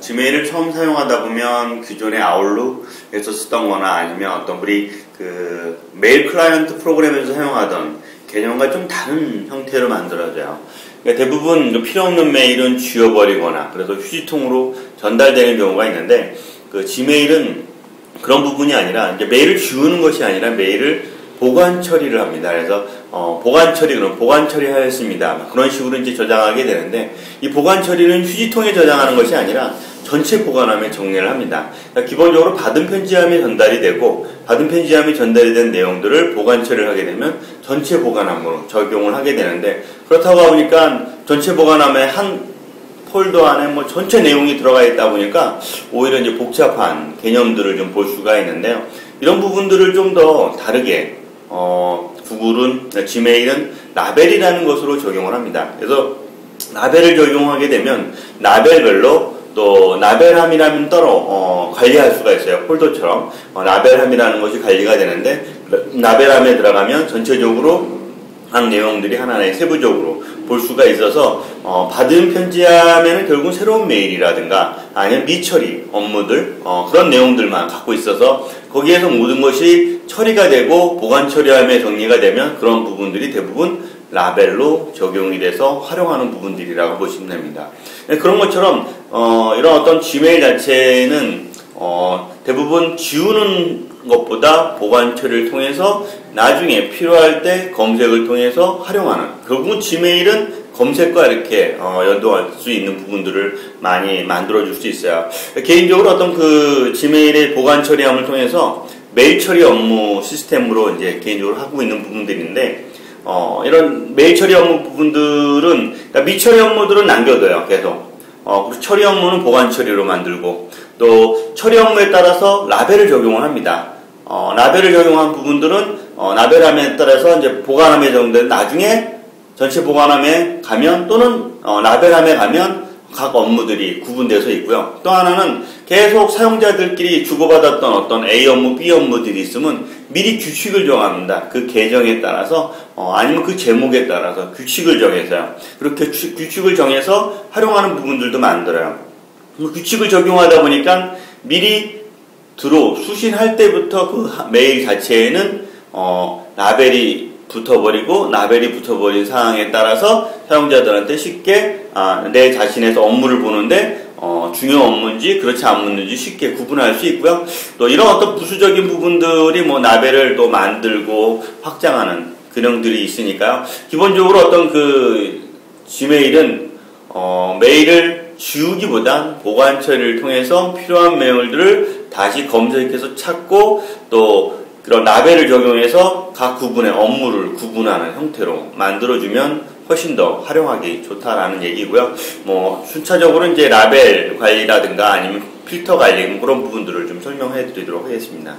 지메일을 처음 사용하다 보면 기존의 아웃룩에서 쓰던 거나 아니면 어떤 우리 그 메일 클라이언트 프로그램에서 사용하던 개념과 좀 다른 형태로 만들어져요. 그러니까 대부분 필요 없는 메일은 지워버리거나 그래서 휴지통으로 전달되는 경우가 있는데 그 지메일은 그런 부분이 아니라 이제 메일을 지우는 것이 아니라 메일을 보관 처리를 합니다. 그래서 보관 처리하였습니다. 그런 식으로 이제 저장하게 되는데 이 보관 처리는 휴지통에 저장하는 것이 아니라 전체 보관함에 정리를 합니다. 그러니까 기본적으로 받은 편지함에 전달이 되고 받은 편지함이 전달이 된 내용들을 보관 처리를 하게 되면 전체 보관함으로 적용을 하게 되는데 그렇다고 보니까 전체 보관함에 한 폴더 안에 뭐 전체 내용이 들어가 있다 보니까 오히려 이제 복잡한 개념들을 좀 볼 수가 있는데요. 이런 부분들을 좀 더 다르게 지메일은 라벨이라는 것으로 적용을 합니다. 그래서 라벨을 적용하게 되면 라벨별로 또 라벨함이라면 따로 관리할 수가 있어요. 폴더처럼 라벨함이라는 것이 관리가 되는데 라벨함에 들어가면 전체적으로 각 내용들이 하나하나 세부적으로 볼 수가 있어서 받은 편지함에는 결국 새로운 메일이라든가 아니면 미처리 업무들 그런 내용들만 갖고 있어서 거기에서 모든 것이 처리가 되고 보관 처리함에 정리가 되면 그런 부분들이 대부분 라벨로 적용이 돼서 활용하는 부분들이라고 보시면 됩니다. 그런 것처럼 이런 어떤 지메일 자체는 대부분 지우는 것보다 보관 처리를 통해서 나중에 필요할 때 검색을 통해서 활용하는 결국은 지메일은 검색과 이렇게 연동할 수 있는 부분들을 많이 만들어줄 수 있어요. 개인적으로 어떤 그 지메일의 보관 처리함을 통해서 메일 처리 업무 시스템으로 이제 개인적으로 하고 있는 부분들인데 이런 메일 처리 업무 부분들은 그러니까 미처리 업무들은 남겨둬요. 계속 그리고 처리 업무는 보관 처리로 만들고 또 처리 업무에 따라서 라벨을 적용을 합니다. 라벨을 적용한 부분들은 라벨함에 따라서 이제 보관함에 적용된 나중에 전체 보관함에 가면 또는 라벨함에 가면 각 업무들이 구분돼서 있고요. 또 하나는 계속 사용자들끼리 주고받았던 어떤 A 업무, B 업무들이 있으면 미리 규칙을 정합니다. 그 계정에 따라서 아니면 그 제목에 따라서 규칙을 정해서요. 그렇게 규칙을 정해서 활용하는 부분들도 만들어요. 규칙을 적용하다 보니까 미리 수신할 때부터 그 메일 자체에는 라벨이 붙어버리고 라벨이 붙어버린 상황에 따라서 사용자들한테 쉽게 내 자신에서 업무를 보는데 중요 업무인지 그렇지 않는지 쉽게 구분할 수 있고요. 또 이런 어떤 부수적인 부분들이 뭐 라벨을 또 만들고 확장하는 기능들이 있으니까요. 기본적으로 어떤 그 지메일은 메일을 지우기보단 보관 처리를 통해서 필요한 메일들을 다시 검색해서 찾고 또 그런 라벨을 적용해서 각 구분의 업무를 구분하는 형태로 만들어주면 훨씬 더 활용하기 좋다라는 얘기고요. 뭐 순차적으로 이제 라벨 관리라든가 아니면 필터 관리 그런 부분들을 좀 설명해 드리도록 하겠습니다.